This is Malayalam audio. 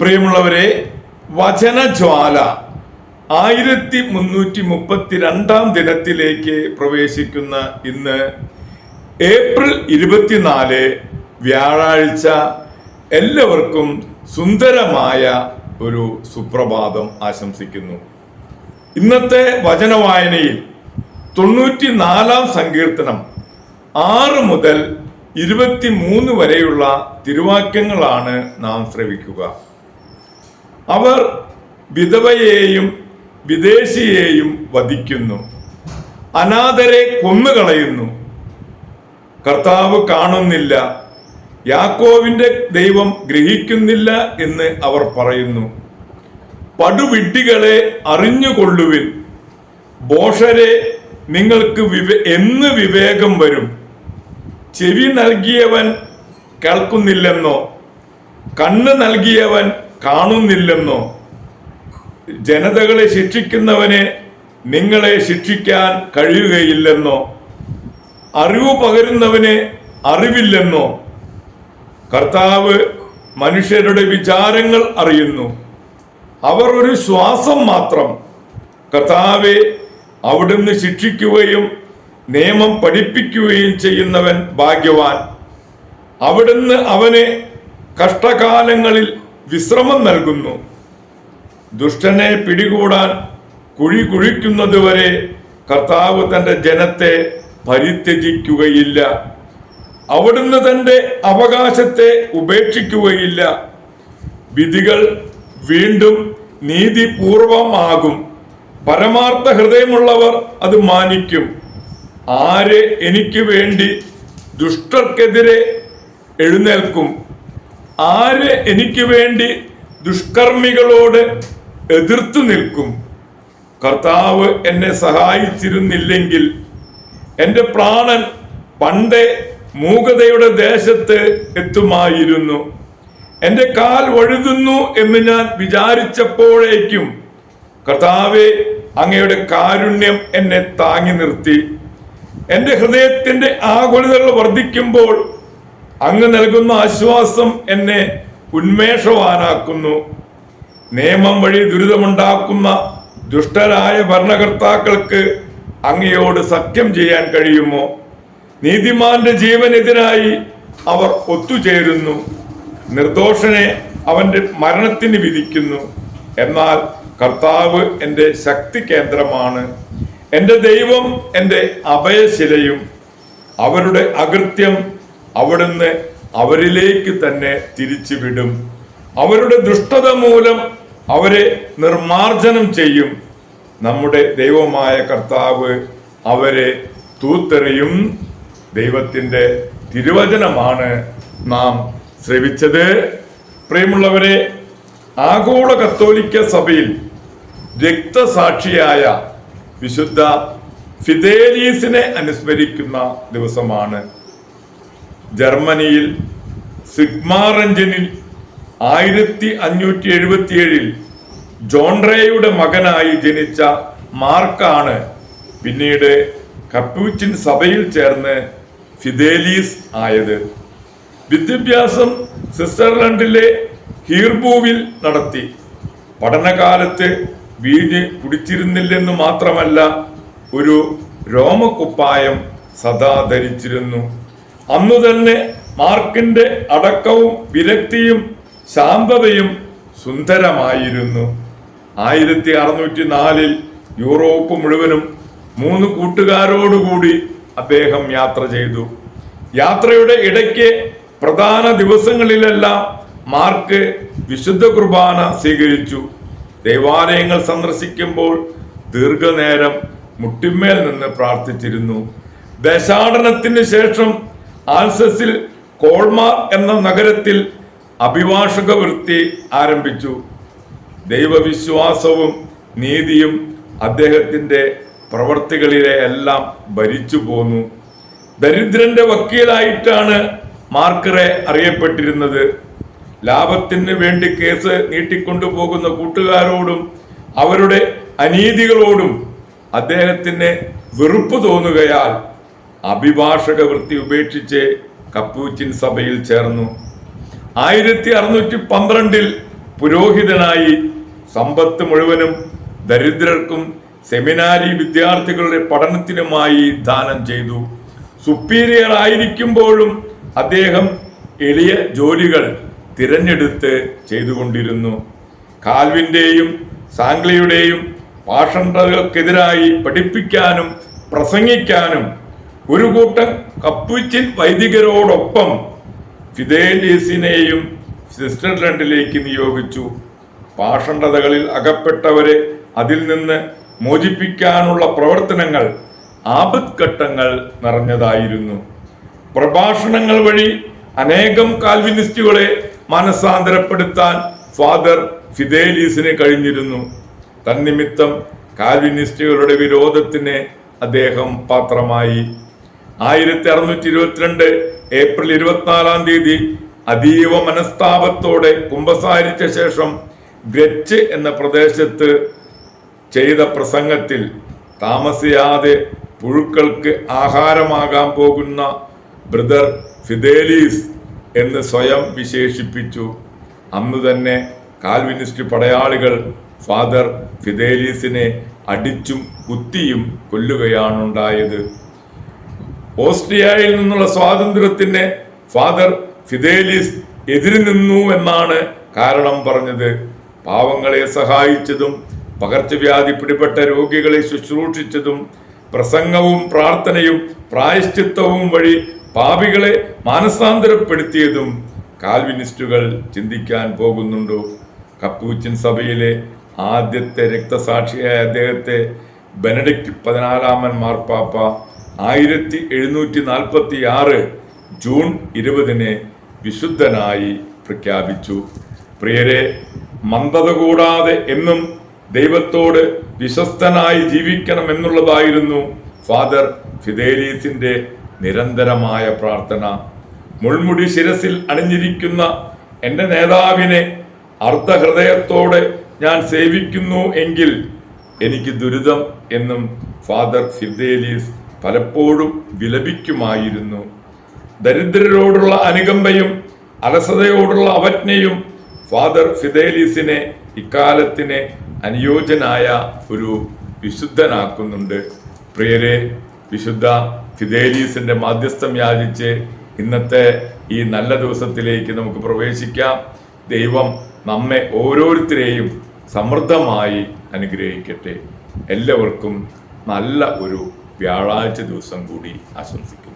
പ്രിയമുള്ളവരെ, വചനജ്വാല 1332 ദിനത്തിലേക്ക് പ്രവേശിക്കുന്ന ഇന്ന് ഏപ്രിൽ 24 വ്യാഴാഴ്ച എല്ലാവർക്കും സുന്ദരമായ ഒരു സുപ്രഭാതം ആശംസിക്കുന്നു. ഇന്നത്തെ വചനവായനയിൽ 94 സങ്കീർത്തനം 6 മുതൽ 23 വരെയുള്ള തിരുവാക്യങ്ങളാണ് നാം ശ്രവിക്കുക. അവർ വിധവയെയും വിദേശിയെയും വധിക്കുന്നു, അനാഥരെ കൊന്നുകളയുന്നു. കർത്താവ് കാണുന്നില്ല, യാക്കോവിന്റെ ദൈവം ഗ്രഹിക്കുന്നില്ല എന്ന് അവർ പറയുന്നു. പടുവിഡ്ഢികളെ അറിഞ്ഞുകൊള്ളുവിൻ, ഭോഷരെ നിങ്ങൾക്ക് എന്ന് വിവേകം വരും. ചെവി നൽകിയവൻ കേൾക്കുന്നില്ലെന്നോ, കണ്ണ് നൽകിയവൻ കാണുന്നില്ലെന്നോ? ജനതകളെ ശിക്ഷിക്കുന്നവനെ നിങ്ങളെ ശിക്ഷിക്കാൻ കഴിയുകയില്ലെന്നോ? അറിവ് പകരുന്നവനെ അറിവില്ലെന്നോ? കർത്താവ് മനുഷ്യരുടെ വിചാരങ്ങൾ അറിയുന്നു, അവർ ഒരു ശ്വാസം മാത്രം. കർത്താവെ, അവിടുന്ന് ശിക്ഷിക്കുകയും നിയമം പഠിപ്പിക്കുകയും ചെയ്യുന്നവൻ ഭാഗ്യവാൻ. അവിടുന്ന് അവനെ കഷ്ടകാലങ്ങളിൽ വിശ്രമം നൽകുന്നു. ദുഷ്ടനെ പിടികൂടാൻ കുഴി കുഴിക്കുന്നതുവരെ കർത്താവ് തന്റെ ജനത്തെ പരിത്യജിക്കുകയില്ല. അവിടുന്ന് തന്റെ അവകാശത്തെ ഉപേക്ഷിക്കുകയില്ല. വിധികൾ വീണ്ടും നീതിപൂർവമാകും. പരമാർത്ഥ ഹൃദയമുള്ളവർ അത് മാനിക്കും. ആര് എനിക്ക് വേണ്ടി ദുഷ്ടർക്കെതിരെ എഴുന്നേൽക്കും? ആര് എനിക്ക് വേണ്ടി ദുഷ്കർമ്മികളോട് എതിർത്തു നിൽക്കും? കർത്താവ് എന്നെ സഹായിച്ചിരുന്നില്ലെങ്കിൽ എൻ്റെ പ്രാണൻ പണ്ടേ മൂകതയുടെ ദേശത്ത് എത്തുമായിരുന്നു. എൻ്റെ കാൽ വഴുതുന്നു എന്ന് ഞാൻ വിചാരിച്ചപ്പോഴേക്കും കർത്താവെ, അങ്ങയുടെ കാരുണ്യം എന്നെ താങ്ങി നിർത്തി. എൻ്റെ ഹൃദയത്തിന്റെ ആകുലതകൾ വർദ്ധിക്കുമ്പോൾ അങ്ങ് നൽകുന്ന ആശ്വാസം എന്നെ ഉന്മേഷവാനാക്കുന്നു. നിയമം വഴി ദുരിതമുണ്ടാക്കുന്ന ദുഷ്ടരായ ഭരണകർത്താക്കൾക്ക് അങ്ങയോട് സഖ്യം ചെയ്യാൻ കഴിയുമോ? നീതിമാന്റെ ജീവനെതിരായി അവർ ഒത്തുചേരുന്നു, നിർദോഷനെ അവന്റെ മരണത്തിന് വിധിക്കുന്നു. എന്നാൽ കർത്താവ് എൻ്റെ ശക്തി കേന്ദ്രമാണ്, എൻ്റെ ദൈവം എൻ്റെ അഭയശിലയും. അവരുടെ അകൃത്യം അവിടുന്ന് അവരിലേക്ക് തന്നെ തിരിച്ചുവിടും. അവരുടെ ദുഷ്ടത മൂലം അവരെ നിർമാർജനം ചെയ്യും. നമ്മുടെ ദൈവമായ കർത്താവ് അവരെ തൂത്തെറിയും. ദൈവത്തിൻ്റെ തിരുവചനമാണ് നാം ശ്രവിച്ചത്. പ്രിയമുള്ളവരെ, ആഗോള കത്തോലിക്ക സഭയിൽ രക്തസാക്ഷിയായ വിശുദ്ധ ഫിദേലീസിനെ അനുസ്മരിക്കുന്ന ദിവസമാണ്. ജർമ്മനിയിൽ സിഗ്മാറഞ്ചനിൽ 1577 ജോൺറേയുടെ മകനായി ജനിച്ച മാർക്കാണ് പിന്നീട് കപ്പൂച്ചിൻ സഭയിൽ ചേർന്ന് ഫിദേലീസ് ആയത്. വിദ്യാഭ്യാസം സ്വിറ്റ്സർലൻഡിലെ ഹീർബൂവിൽ നടത്തി. പഠനകാലത്ത് വീഞ്ഞ് കുടിച്ചിരുന്നില്ലെന്ന് മാത്രമല്ല, ഒരു രോമക്കുപ്പായം സദാ ധരിച്ചിരുന്നു. അന്നു തന്നെ മാർക്കിന്റെ അടക്കവും വിരക്തിയും ശാന്തതയും സുന്ദരമായിരുന്നു. 1604 യൂറോപ്പ് മുഴുവനും 3 കൂട്ടുകാരോടുകൂടി അദ്ദേഹം യാത്ര ചെയ്തു. യാത്രയുടെ ഇടയ്ക്ക് പ്രധാന ദിവസങ്ങളിലെല്ലാം മാർക്ക് വിശുദ്ധ കുർബാന സ്വീകരിച്ചു. ദേവാലയങ്ങൾ സന്ദർശിക്കുമ്പോൾ ദീർഘനേരം മുട്ടിന്മേൽ നിന്ന് പ്രാർത്ഥിച്ചിരുന്നു. ദേശാടനത്തിന് ശേഷം ആൽസസിൽ കോൾമാർ എന്ന നഗരത്തിൽ അഭിഭാഷക വൃത്തി ആരംഭിച്ചു. ദൈവവിശ്വാസവും നീതിയും അദ്ദേഹത്തിന്റെ പ്രവർത്തികളിലെ എല്ലാം ഭരിച്ചു പോന്നു. ദരിദ്രന്റെ വക്കീലായിട്ടാണ് മാർക്കറെ അറിയപ്പെട്ടിരുന്നത്. ലാഭത്തിന് വേണ്ടി കേസ് നീട്ടിക്കൊണ്ടുപോകുന്ന കൂട്ടുകാരോടും അവരുടെ അനീതികളോടും അദ്ദേഹത്തിന് വെറുപ്പ് തോന്നുകയാൽ അഭിഭാഷക വൃത്തി ഉപേക്ഷിച്ച് കപ്പൂച്ചിൻ സഭയിൽ ചേർന്നു. 1612 പുരോഹിതനായി സമ്പത്ത് മുഴുവനും ദരിദ്രർക്കും സെമിനാരി വിദ്യാർത്ഥികളുടെ പഠനത്തിനുമായി ദാനം ചെയ്തു. സുപ്പീരിയർ ആയിരിക്കുമ്പോഴും അദ്ദേഹം എളിയ ജോലികൾ തിരഞ്ഞെടുത്ത് ചെയ്തുകൊണ്ടിരുന്നു. കാൽവിന്റെയും സാംഗ്ലിയുടെയും പാഷണ്ഡതകൾക്കെതിരായി പഠിപ്പിക്കാനും പ്രസംഗിക്കാനും ഒരു കൂട്ടം കപ്പുച്ചിൻ വൈദികരോടൊപ്പം ഫിദേലീസിനെയും സ്വിറ്റ്സർലൻഡിലേക്ക് നിയോഗിച്ചു. പാഷണ്ഡതകളിൽ അകപ്പെട്ടവരെ അതിൽ നിന്ന് മോചിപ്പിക്കാനുള്ള പ്രവർത്തനങ്ങൾ ആപത്ഘട്ടങ്ങൾ നിറഞ്ഞതായിരുന്നു. പ്രഭാഷണങ്ങൾ വഴി അനേകം കാൽവിനിസ്റ്റുകളെ മനസാന്തരപ്പെടുത്താൻ ഫാദർ ഫിദേലീസിന് കഴിഞ്ഞിരുന്നു. തന്നിമിത്തം കാൽവിനിസ്റ്റുകളുടെ വിരോധത്തിന് അദ്ദേഹം പാത്രമായി. 1622 ഏപ്രിൽ 24 അതീവ മനസ്താപത്തോടെ കുമ്പസാരിച്ച ശേഷം ഗ്രച്ച് എന്ന പ്രദേശത്ത് ചെയ്ത പ്രസംഗത്തിൽ താമസിയാതെ പുഴുക്കൾക്ക് ആഹാരമാകാൻ പോകുന്ന ബ്രദർ ഫിദേലീസ് എന്ന് സ്വയം വിശേഷിപ്പിച്ചു. അന്ന് തന്നെ കാൽവിനിസ്റ്റ് പടയാളികൾ ഫാദർ ഫിദേലീസിനെ അടിച്ചും കുത്തിയും കൊല്ലുകയാണുണ്ടായത്. ഓസ്ട്രിയയിൽ നിന്നുള്ള സ്വാതന്ത്ര്യത്തിന് ഫാദർ ഫിദേലീസ് എതിര് നിന്നു എന്നാണ് കാരണം പറഞ്ഞത്. പാവങ്ങളെ സഹായിച്ചതും പകർച്ചവ്യാധി പിടിപെട്ട രോഗികളെ ശുശ്രൂഷിച്ചതും പ്രസംഗവും പ്രാർത്ഥനയും പ്രായശ്ചിത്തവും വഴി പാപികളെ മാനസാന്തരപ്പെടുത്തിയതും കാൽവിനിസ്റ്റുകൾ ചിന്തിക്കാൻ പോകുന്നുണ്ടോ? കപ്പൂച്ചിൻ സഭയിലെ ആദ്യത്തെ രക്തസാക്ഷിയായ അദ്ദേഹത്തെ ബെനഡിക്ട് 14 മാർപ്പാപ്പ 1746 ജൂൺ 20 വിശുദ്ധനായി പ്രഖ്യാപിച്ചു. പ്രിയരെ, മന്ദത കൂടാതെ എന്നും ദൈവത്തോട് വിശ്വസ്തനായി ജീവിക്കണം എന്നുള്ളതായിരുന്നു ഫാദർ ഫിദേലീസിന്റെ നിരന്തരമായ പ്രാർത്ഥന. മുൾമുടി ശിരസിൽ അണിഞ്ഞിരിക്കുന്ന എൻ്റെ നേതാവിനെ അർദ്ധഹൃദയത്തോടെ ഞാൻ സേവിക്കുന്നു എങ്കിൽ എനിക്ക് ദുരിതം എന്നും ഫാദർ ഫിദേലീസ് പലപ്പോഴും വിലപിക്കുമായിരുന്നു. ദരിദ്രരോടുള്ള അനുകമ്പയും അലസതയോടുള്ള അവജ്ഞയും ഫാദർ ഫിദേലീസിനെ ഇക്കാലത്തിന് അനുയോജ്യനായ ഒരു വിശുദ്ധനാക്കുന്നുണ്ട്. പ്രിയരെ, വിശുദ്ധ ഫിദേലീസിന്റെ മാധ്യസ്ഥം യാചിച്ച് ഇന്നത്തെ ഈ നല്ല ദിവസത്തിലേക്ക് നമുക്ക് പ്രവേശിക്കാം. ദൈവം നമ്മെ ഓരോരുത്തരെയും സമൃദ്ധമായി അനുഗ്രഹിക്കട്ടെ. എല്ലാവർക്കും നല്ല ഒരു വ്യാഴാഴ്ച ദിവസം കൂടി ആശംസിക്കുന്നു.